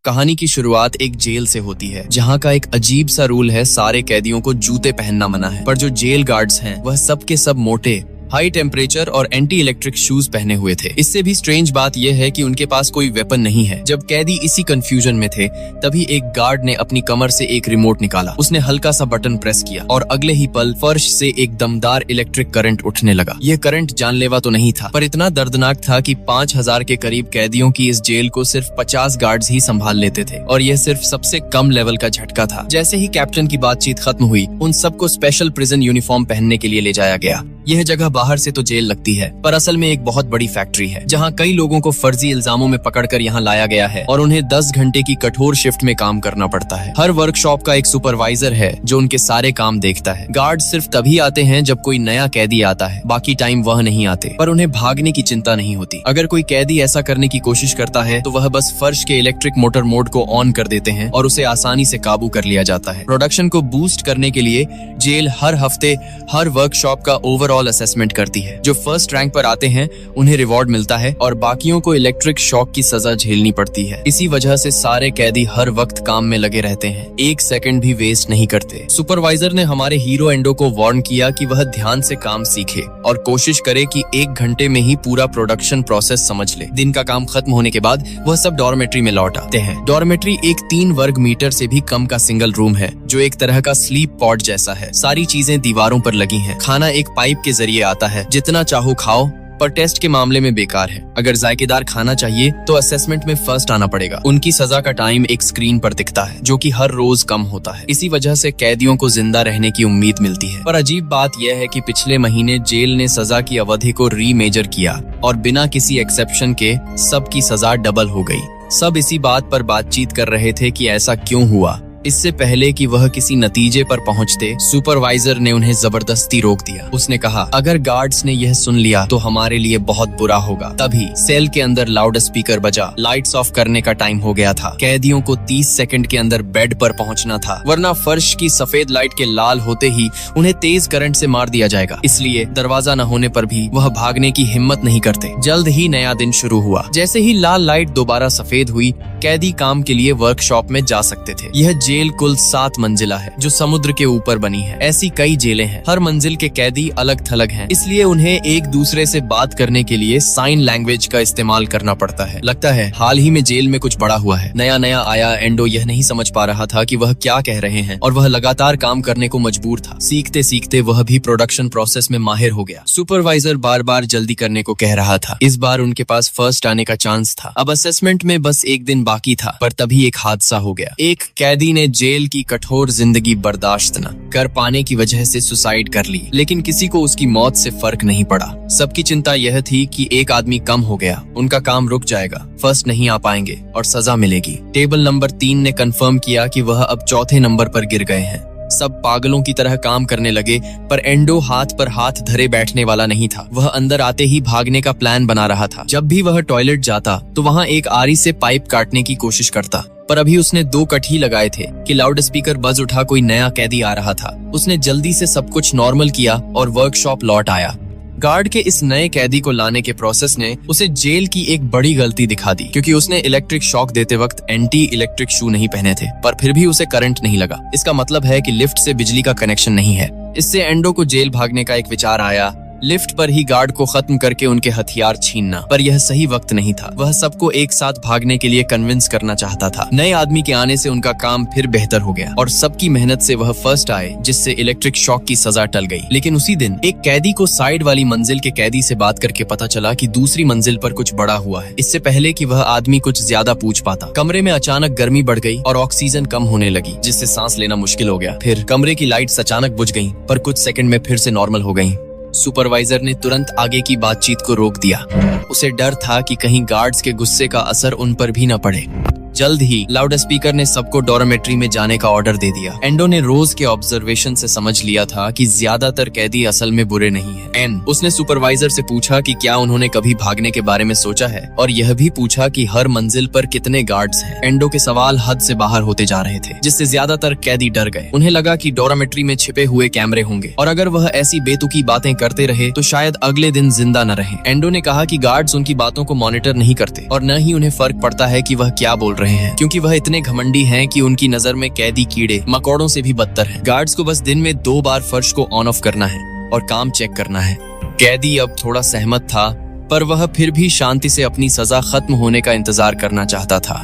कहानी की शुरुआत एक जेल से होती है, जहाँ का एक अजीब सा रूल है, सारे कैदियों को जूते पहनना मना है। पर जो जेल गार्ड्स हैं, वह सब के सब मोटे, हाई टेम्परेचर और एंटी इलेक्ट्रिक शूज पहने हुए थे। इससे भी स्ट्रेंज बात यह है कि उनके पास कोई वेपन नहीं है। जब कैदी इसी कंफ्यूजन में थे, तभी एक गार्ड ने अपनी कमर से एक रिमोट निकाला। उसने हल्का सा बटन प्रेस किया और अगले ही पल फर्श से एक दमदार इलेक्ट्रिक करंट उठने लगा। यह करंट जानलेवा तो नहीं था, पर इतना दर्दनाक था कि 5000 के करीब कैदियों की इस जेल को सिर्फ 50 गार्ड्स ही संभाल लेते थे, और यह सिर्फ सबसे कम लेवल का झटका था। जैसे ही कैप्टन की बातचीत खत्म हुई, उन सबको स्पेशल प्रिजन यूनिफॉर्म पहनने के लिए ले जाया गया। यह जगह बाहर से तो जेल लगती है, पर असल में एक बहुत बड़ी फैक्ट्री है, जहां कई लोगों को फर्जी इल्जामों में पकड़कर यहां लाया गया है और उन्हें 10 घंटे की कठोर शिफ्ट में काम करना पड़ता है। हर वर्कशॉप का एक सुपरवाइजर है जो उनके सारे काम देखता है। गार्ड सिर्फ तभी आते हैं जब कोई नया कैदी आता है, बाकी टाइम वह नहीं आते। पर उन्हें भागने की चिंता नहीं होती। अगर कोई कैदी ऐसा करने की कोशिश करता है तो वह बस फर्श के इलेक्ट्रिक मोटर मोड को ऑन कर देते हैं और उसे आसानी से काबू कर लिया जाता है। प्रोडक्शन को बूस्ट करने के लिए जेल हर हफ्ते हर वर्कशॉप का ओवरऑल असेसमेंट करती है। जो फर्स्ट रैंक पर आते हैं उन्हें रिवॉर्ड मिलता है और बाकियों को इलेक्ट्रिक शॉक की सजा झेलनी पड़ती है। इसी वजह से सारे कैदी हर वक्त काम में लगे रहते हैं, एक सेकंड भी वेस्ट नहीं करते। सुपरवाइजर ने हमारे हीरो एंडो को वार्न किया कि वह ध्यान से काम सीखे और कोशिश करे कि 1 घंटे में ही पूरा प्रोडक्शन प्रोसेस समझ ले। दिन का काम खत्म होने के बाद वह सब डॉर्मेट्री में लौट आते हैं। डॉर्मेट्री एक 3 वर्ग मीटर से भी कम का सिंगल रूम है, जो एक तरह का स्लीप पॉड जैसा है। सारी चीजें दीवारों पर लगी हैं। खाना एक पाइप के जरिए आता है, जितना चाहो खाओ, पर टेस्ट के मामले में बेकार है। अगर जायकेदार खाना चाहिए तो असेसमेंट में फर्स्ट आना पड़ेगा। उनकी सजा का टाइम एक स्क्रीन पर दिखता है, जो कि हर रोज कम होता है। इसी वजह से कैदियों को जिंदा रहने की उम्मीद मिलती है। पर अजीब बात यह है कि पिछले महीने जेल ने सजा की अवधि को रीमेजर किया और बिना किसी एक्सेप्शन के सबकी सजा डबल हो गई। सब इसी बात पर बातचीत कर रहे थे कि ऐसा क्यों हुआ। इससे पहले कि वह किसी नतीजे पर पहुंचते, सुपरवाइजर ने उन्हें जबरदस्ती रोक दिया। उसने कहा, अगर गार्ड्स ने यह सुन लिया तो हमारे लिए बहुत बुरा होगा। तभी सेल के अंदर लाउड स्पीकर बजा। लाइट्स ऑफ करने का टाइम हो गया था। कैदियों को 30 सेकंड के अंदर बेड पर पहुंचना था, वरना फर्श की सफेद लाइट के लाल होते ही उन्हें तेज करंट से मार दिया जाएगा। इसलिए दरवाजा न होने पर भी वह भागने की हिम्मत नहीं करते। जल्द ही नया दिन शुरू हुआ। जैसे ही लाल लाइट दोबारा सफेद हुई, कैदी काम के लिए वर्कशॉप में जा सकते थे। यह जेल कुल 7 मंजिला है, जो समुद्र के ऊपर बनी है। ऐसी कई जेलें हैं। हर मंजिल के कैदी अलग थलग हैं, इसलिए उन्हें एक दूसरे से बात करने के लिए साइन लैंग्वेज का इस्तेमाल करना पड़ता है। लगता है हाल ही में जेल में कुछ बड़ा हुआ है। नया आया एंडो यह नहीं समझ पा रहा था कि वह क्या कह रहे हैं, और वह लगातार काम करने को मजबूर था। सीखते सीखते वह भी प्रोडक्शन प्रोसेस में माहिर हो गया। सुपरवाइजर बार बार जल्दी करने को कह रहा था। इस बार उनके पास फर्स्ट आने का चांस था। अब असेसमेंट में बस 1 दिन बाकी था, पर तभी एक हादसा हो गया। एक कैदी ने जेल की कठोर जिंदगी बर्दाश्त न कर पाने की वजह से सुसाइड कर ली, लेकिन किसी को उसकी मौत से फर्क नहीं पड़ा। सबकी चिंता यह थी कि एक आदमी कम हो गया, उनका काम रुक जाएगा, फर्स्ट नहीं आ पाएंगे और सजा मिलेगी। टेबल नंबर 3 ने कंफर्म किया कि वह अब चौथे नंबर पर गिर गए हैं। सब पागलों की तरह काम करने लगे, पर एंडो हाथ पर हाथ धरे बैठने वाला नहीं था। वह अंदर आते ही भागने का प्लान बना रहा था। जब भी वह टॉयलेट जाता तो वहाँ एक आरी से पाइप काटने की कोशिश करता, पर अभी उसने 2 कट ही लगाए थे कि लाउड स्पीकर बज उठा। कोई नया कैदी आ रहा था। उसने जल्दी से सब कुछ नॉर्मल किया और वर्कशॉप लौट आया। गार्ड के इस नए कैदी को लाने के प्रोसेस ने उसे जेल की एक बड़ी गलती दिखा दी, क्योंकि उसने इलेक्ट्रिक शॉक देते वक्त एंटी इलेक्ट्रिक शू नहीं पहने थे, पर फिर भी उसे करंट नहीं लगा। इसका मतलब है कि लिफ्ट से बिजली का कनेक्शन नहीं है। इससे एंडो को जेल भागने का एक विचार आया, लिफ्ट पर ही गार्ड को खत्म करके उनके हथियार छीनना। पर यह सही वक्त नहीं था। वह सबको एक साथ भागने के लिए कन्विंस करना चाहता था। नए आदमी के आने से उनका काम फिर बेहतर हो गया और सबकी मेहनत से वह फर्स्ट आए, जिससे इलेक्ट्रिक शॉक की सजा टल गई। लेकिन उसी दिन एक कैदी को साइड वाली मंजिल के कैदी से बात करके पता चला कि दूसरी मंजिल पर कुछ बड़ा हुआ है। इससे पहले कि वह आदमी कुछ ज्यादा पूछ पाता, कमरे में अचानक गर्मी बढ़ गई और ऑक्सीजन कम होने लगी, जिससे सांस लेना मुश्किल हो गया। फिर कमरे की लाइट्स अचानक बुझ गईं, पर कुछ सेकंड में फिर से नॉर्मल हो गईं। सुपरवाइजर ने तुरंत आगे की बातचीत को रोक दिया। उसे डर था कि कहीं गार्ड्स के गुस्से का असर उन पर भी न पड़े। जल्द ही लाउड स्पीकर ने सबको डॉर्मेट्री में जाने का ऑर्डर दे दिया। एंडो ने रोज के ऑब्जर्वेशन से समझ लिया था कि ज्यादातर कैदी असल में बुरे नहीं हैं। उसने सुपरवाइजर से पूछा कि क्या उन्होंने कभी भागने के बारे में सोचा है, और यह भी पूछा कि हर मंजिल पर कितने गार्ड्स हैं। एंडो के सवाल हद से बाहर होते जा रहे थे, जिससे ज्यादातर कैदी डर गए। उन्हें लगा कि डॉर्मेट्री में छिपे हुए कैमरे होंगे, और अगर वह ऐसी बेतुकी बातें करते रहे तो शायद अगले दिन जिंदा न रहे। एंडो ने कहा कि गार्ड्स उनकी बातों को मॉनिटर नहीं करते और न ही उन्हें फर्क पड़ता है कि वह क्या बोल रहे रहे हैं, क्योंकि वह इतने घमंडी हैं कि उनकी नजर में कैदी कीड़े मकोड़ों से भी बदतर हैं। गार्ड्स को बस दिन में 2 बार फर्श को ऑन ऑफ करना है और काम चेक करना है। कैदी अब थोड़ा सहमत था, पर वह फिर भी शांति से अपनी सजा खत्म होने का इंतजार करना चाहता था।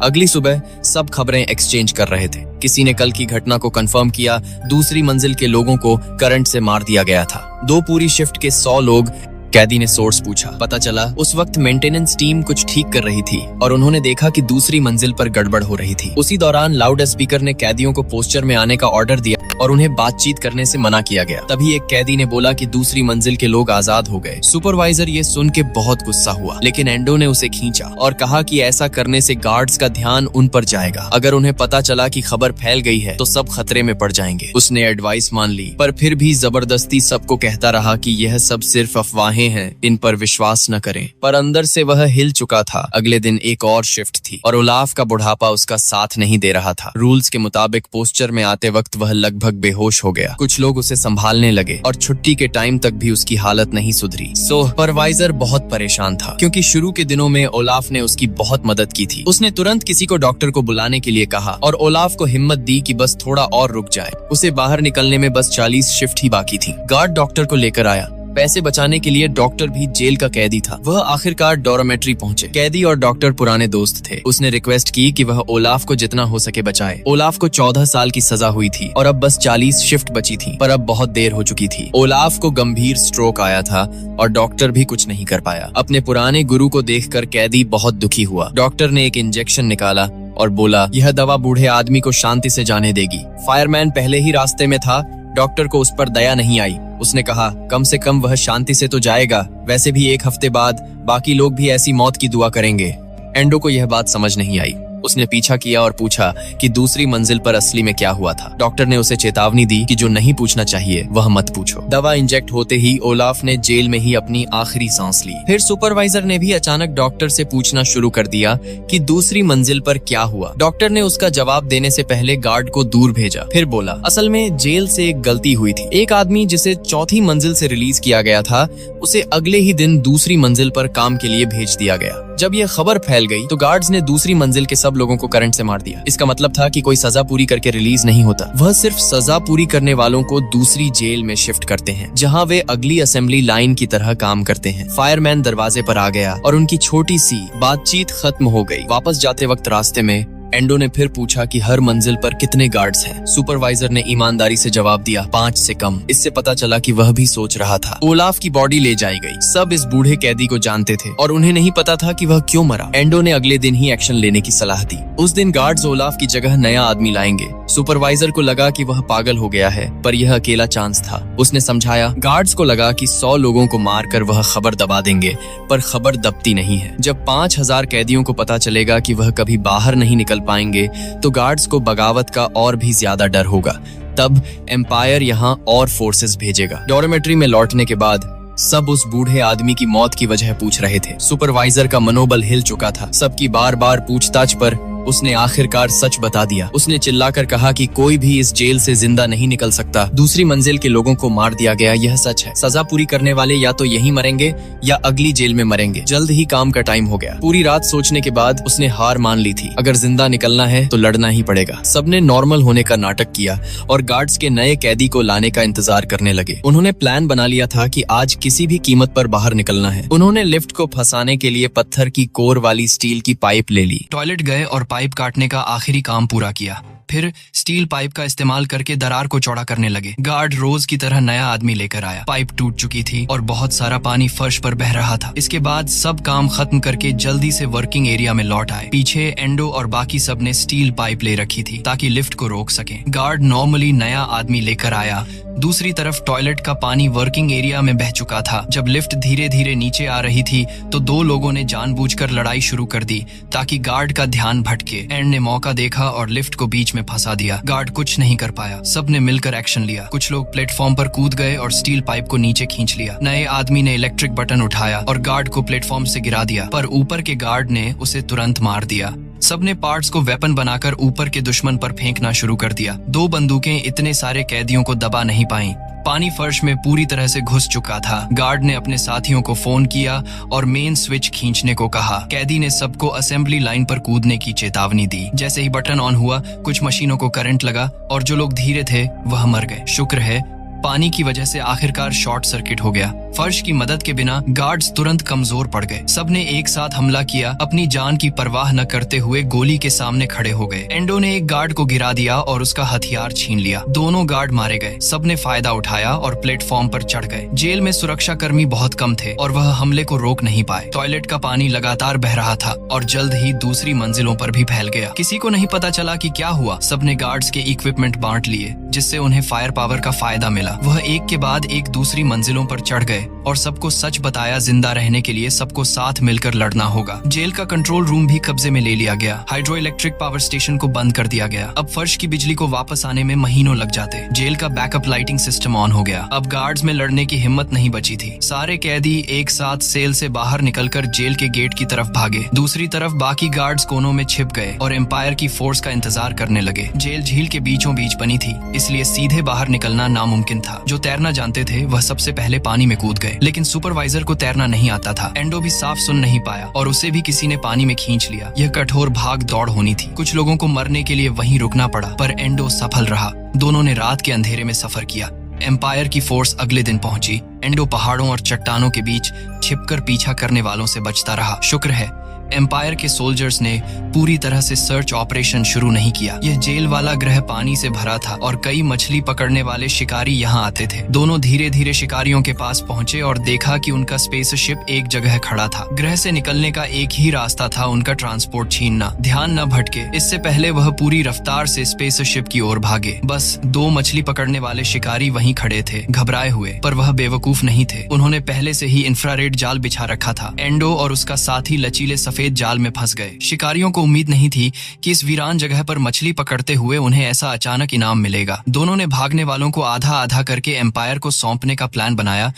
अगली सुबह सब खबरें एक्सचेंज कर रहे थे। किसी ने कल की घटना को कंफर्म किया, दूसरी मंजिल के लोगों को करंट से मार दिया गया था। 2 पूरी शिफ्ट के 100 लोग। कैदी ने सोर्स पूछा। पता चला उस वक्त मेंटेनेंस टीम कुछ ठीक कर रही थी और उन्होंने देखा कि दूसरी मंजिल पर गड़बड़ हो रही थी। उसी दौरान लाउड स्पीकर ने कैदियों को पोस्टर में आने का ऑर्डर दिया और उन्हें बातचीत करने से मना किया गया। तभी एक कैदी ने बोला कि दूसरी मंजिल के लोग आजाद हो गए। सुपरवाइजर ये सुन के बहुत गुस्सा हुआ, लेकिन एंडो ने उसे खींचा और कहा कि ऐसा करने से गार्ड्स का ध्यान उन पर जाएगा। अगर उन्हें पता चला कि खबर फैल गई है तो सब खतरे में पड़ जाएंगे। उसने एडवाइस मान ली, पर फिर भी जबरदस्ती सबको कहता रहा कि यह सब सिर्फ अफवाहें हैं, इन पर विश्वास न करें। पर अंदर से वह हिल चुका था। अगले दिन एक और शिफ्ट थी और ओलाफ का बुढ़ापा उसका साथ नहीं दे रहा था। रूल्स के मुताबिक पोस्टर में आते वक्त वह लगभग बेहोश हो गया। कुछ लोग उसे संभालने लगे और छुट्टी के टाइम तक भी उसकी हालत नहीं सुधरी। सुपरवाइजर बहुत परेशान था, क्योंकि शुरू के दिनों में ओलाफ ने उसकी बहुत मदद की थी। उसने तुरंत किसी को डॉक्टर को बुलाने के लिए कहा और ओलाफ को हिम्मत दी कि बस थोड़ा और रुक जाए। उसे बाहर निकलने में बस 40 शिफ्ट ही बाकी थी। गार्ड डॉक्टर को लेकर आया। पैसे बचाने के लिए डॉक्टर भी जेल का कैदी था। वह आखिरकार डोरमेट्री पहुंचे। कैदी और डॉक्टर पुराने दोस्त थे। उसने रिक्वेस्ट की कि वह ओलाफ को जितना हो सके बचाए। ओलाफ को 14 साल की सजा हुई थी और अब बस 40 शिफ्ट बची थी, पर अब बहुत देर हो चुकी थी। ओलाफ को गंभीर स्ट्रोक आया था और डॉक्टर भी कुछ नहीं कर पाया। अपने पुराने गुरु को देखकर कैदी बहुत दुखी हुआ। डॉक्टर ने एक इंजेक्शन निकाला और बोला, यह दवा बूढ़े आदमी को शांति से जाने देगी। फायरमैन पहले ही रास्ते में था। डॉक्टर को उस पर दया नहीं आई। उसने कहा, कम से कम वह शांति से तो जाएगा। वैसे भी 1 हफ्ते बाद बाकी लोग भी ऐसी मौत की दुआ करेंगे। एंडो को यह बात समझ नहीं आई। उसने पीछा किया और पूछा कि दूसरी मंजिल पर असली में क्या हुआ था। डॉक्टर ने उसे चेतावनी दी कि जो नहीं पूछना चाहिए वह मत पूछो। दवा इंजेक्ट होते ही ओलाफ ने जेल में ही अपनी आखिरी सांस ली। फिर सुपरवाइजर ने भी अचानक डॉक्टर से पूछना शुरू कर दिया कि दूसरी मंजिल पर क्या हुआ। डॉक्टर ने उसका जवाब देने से पहले गार्ड को दूर भेजा। फिर बोला, असल में जेल से एक गलती हुई थी। एक आदमी जिसे 4थी मंजिल से रिलीज किया गया था, उसे अगले ही दिन दूसरी मंजिल पर काम के लिए भेज दिया गया। जब यह खबर फैल गई तो गार्ड्स ने दूसरी मंजिल के सब लोगों को करंट से मार दिया। इसका मतलब था कि कोई सजा पूरी करके रिलीज नहीं होता। वह सिर्फ सजा पूरी करने वालों को दूसरी जेल में शिफ्ट करते हैं, जहां वे अगली असेंबली लाइन की तरह काम करते हैं। फायरमैन दरवाजे पर आ गया और उनकी छोटी सी बातचीत खत्म हो गई। वापस जाते वक्त रास्ते में एंडो ने फिर पूछा कि हर मंजिल पर कितने गार्ड्स हैं। सुपरवाइजर ने ईमानदारी से जवाब दिया, 5 से कम। इससे पता चला कि वह भी सोच रहा था। ओलाफ की बॉडी ले जाई गई। सब इस बूढ़े कैदी को जानते थे और उन्हें नहीं पता था कि वह क्यों मरा। एंडो ने अगले दिन ही एक्शन लेने की सलाह दी। उस दिन गार्ड्स ओलाफ की जगह नया आदमी लाएंगे। सुपरवाइजर को लगा कि वह पागल हो गया है, पर यह अकेला चांस था। उसने समझाया। गार्ड्स को लगा कि 100 लोगों को मारकर वह खबर दबा देंगे, पर खबर दबती नहीं है। जब 5000 कैदियों को पता चलेगा कि वह कभी बाहर नहीं निकल पाएंगे, तो गार्ड्स को बगावत का और भी ज्यादा डर होगा। तब एम्पायर यहाँ और फोर्सेस भेजेगा। डोरमेट्री में लौटने के बाद सब उस बूढ़े आदमी की मौत की वजह पूछ रहे थे। सुपरवाइजर का मनोबल हिल चुका था। सबकी बार बार पूछताछ पर उसने आखिरकार सच बता दिया। उसने चिल्लाकर कहा कि कोई भी इस जेल से जिंदा नहीं निकल सकता। दूसरी मंजिल के लोगों को मार दिया गया, यह सच है। सजा पूरी करने वाले या तो यहीं मरेंगे या अगली जेल में मरेंगे। जल्द ही काम का टाइम हो गया। पूरी रात सोचने के बाद उसने हार मान ली थी। अगर जिंदा निकलना है तो लड़ना ही पड़ेगा। सबने नॉर्मल होने का नाटक किया और गार्ड्स के नए कैदी को लाने का इंतजार करने लगे। उन्होंने प्लान बना लिया था कि आज किसी भी कीमत पर बाहर निकलना है। उन्होंने लिफ्ट को फंसाने के लिए पत्थर की कोर वाली स्टील की पाइप ले ली। टॉयलेट गए और पाइप काटने का आखिरी काम पूरा किया। फिर स्टील पाइप का इस्तेमाल करके दरार को चौड़ा करने लगे। गार्ड रोज की तरह नया आदमी लेकर आया। पाइप टूट चुकी थी और बहुत सारा पानी फर्श पर बह रहा था। इसके बाद सब काम खत्म करके जल्दी से वर्किंग एरिया में लौट आए। पीछे एंडो और बाकी सब ने स्टील पाइप ले रखी थी ताकि लिफ्ट को रोक सके। गार्ड नॉर्मली नया आदमी लेकर आया। दूसरी तरफ टॉयलेट का पानी वर्किंग एरिया में बह चुका था। जब लिफ्ट धीरे धीरे नीचे आ रही थी तो 2 लोगों ने जानबूझकर लड़ाई शुरू कर दी ताकि गार्ड का ध्यान भटके। एंड ने मौका देखा और लिफ्ट को बीच में फंसा दिया। गार्ड कुछ नहीं कर पाया। सबने मिलकर एक्शन लिया। कुछ लोग प्लेटफॉर्म पर कूद गए और स्टील पाइप को नीचे खींच लिया। नए आदमी ने इलेक्ट्रिक बटन उठाया और गार्ड को प्लेटफॉर्म से गिरा दिया, पर ऊपर के गार्ड ने उसे तुरंत मार दिया। सबने पार्ट्स को वेपन बनाकर ऊपर के दुश्मन पर फेंकना शुरू कर दिया। 2 बंदूकें इतने सारे कैदियों को दबा नहीं पाईं। पानी फर्श में पूरी तरह से घुस चुका था। गार्ड ने अपने साथियों को फोन किया और मेन स्विच खींचने को कहा। कैदी ने सबको असेंबली लाइन पर कूदने की चेतावनी दी। जैसे ही बटन ऑन हुआ, कुछ मशीनों को करंट लगा और जो लोग धीरे थे वह मर गए। शुक्र है पानी की वजह से आखिरकार शॉर्ट सर्किट हो गया। फर्श की मदद के बिना गार्ड्स तुरंत कमजोर पड़ गए। सबने एक साथ हमला किया, अपनी जान की परवाह न करते हुए गोली के सामने खड़े हो गए। एंडो ने एक गार्ड को गिरा दिया और उसका हथियार छीन लिया। दोनों गार्ड मारे गए। सबने फायदा उठाया और प्लेटफॉर्म पर चढ़ गए। जेल में सुरक्षा कर्मी बहुत कम थे और वह हमले को रोक नहीं पाए। टॉयलेट का पानी लगातार बह रहा था और जल्द ही दूसरी मंजिलों पर भी फैल गया। किसी को नहीं पता चला कि क्या हुआ। सबने गार्ड्स के इक्विपमेंट बांट लिए, जिससे उन्हें फायर पावर का फायदा मिला। वह एक के बाद एक दूसरी मंजिलों पर चढ़ गए और सबको सच बताया, जिंदा रहने के लिए सबको साथ मिलकर लड़ना होगा। जेल का कंट्रोल रूम भी कब्जे में ले लिया गया। हाइड्रो इलेक्ट्रिक पावर स्टेशन को बंद कर दिया गया। अब फर्श की बिजली को वापस आने में महीनों लग जाते। जेल का बैकअप लाइटिंग सिस्टम ऑन हो गया। अब गार्ड्स में लड़ने की हिम्मत नहीं बची थी। सारे कैदी एक साथ सेल से बाहर निकलकर जेल के गेट की तरफ भागे। दूसरी तरफ बाकी गार्ड्स कोनों में छिप गए और एम्पायर की फोर्स का इंतजार करने लगे। जेल झील के बीचों बीच बनी थी, इसलिए सीधे बाहर निकलना नामुमकिन था। जो तैरना जानते थे वह सबसे पहले पानी में कूद गए, लेकिन सुपरवाइजर को तैरना नहीं आता था। एंडो भी साफ सुन नहीं पाया और उसे भी किसी ने पानी में खींच लिया। यह कठोर भाग दौड़ होनी थी। कुछ लोगों को मरने के लिए वहीं रुकना पड़ा, पर एंडो सफल रहा। दोनों ने रात के अंधेरे में सफर किया। एम्पायर की फोर्स अगले दिन पहुंची। एंडो पहाड़ों और चट्टानों के बीच छिपकर पीछा करने वालों से बचता रहा। शुक्र है एम्पायर के सोल्जर्स ने पूरी तरह से सर्च ऑपरेशन शुरू नहीं किया। यह जेल वाला ग्रह पानी से भरा था और कई मछली पकड़ने वाले शिकारी यहाँ आते थे। दोनों धीरे धीरे शिकारियों के पास पहुंचे और देखा कि उनका स्पेसशिप एक जगह खड़ा था। ग्रह से निकलने का एक ही रास्ता था, उनका ट्रांसपोर्ट छीनना। ध्यान न भटके, इससे पहले वह पूरी रफ्तार से स्पेसशिप की ओर भागे। बस 2 मछली पकड़ने वाले शिकारी वहीं खड़े थे, घबराए हुए, पर वह बेवकूफ नहीं थे। उन्होंने पहले से ही इंफ्रारेड जाल बिछा रखा था। एंडो और उसका साथी लचीले सफेद जाल में फंस गए। शिकारियों को उम्मीद नहीं थी कि इस वीरान जगह पर मछली पकड़ते हुए उन्हें ऐसा अचानक इनाम मिलेगा। दोनों ने भागने वालों को आधा आधा करके एम्पायर को सौंपने का प्लान बनाया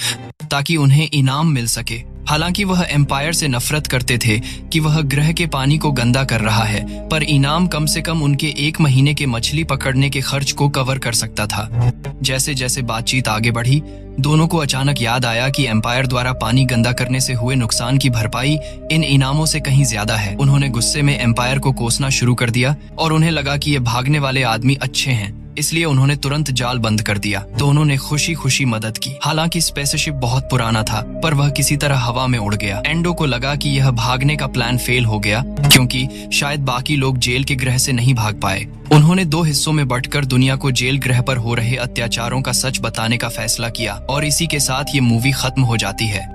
ताकि उन्हें इनाम मिल सके। हालांकि वह एम्पायर से नफरत करते थे कि वह ग्रह के पानी को गंदा कर रहा है, पर इनाम कम से कम उनके 1 महीने के मछली पकड़ने के खर्च को कवर कर सकता था। जैसे जैसे बातचीत आगे बढ़ी, दोनों को अचानक याद आया कि एम्पायर द्वारा पानी गंदा करने से हुए नुकसान की भरपाई इन इनामों से कहीं ज्यादा है। उन्होंने गुस्से में एम्पायर को कोसना शुरू कर दिया और उन्हें लगा कि ये भागने वाले आदमी अच्छे हैं, इसलिए उन्होंने तुरंत जाल बंद कर दिया। दोनों ने खुशी खुशी मदद की। हालांकि स्पेसशिप बहुत पुराना था, पर वह किसी तरह हवा में उड़ गया। एंडो को लगा कि यह भागने का प्लान फेल हो गया, क्योंकि शायद बाकी लोग जेल के ग्रह से नहीं भाग पाए। उन्होंने 2 हिस्सों में बंटकर दुनिया को जेल ग्रह पर हो रहे अत्याचारों का सच बताने का फैसला किया और इसी के साथ ये मूवी खत्म हो जाती है।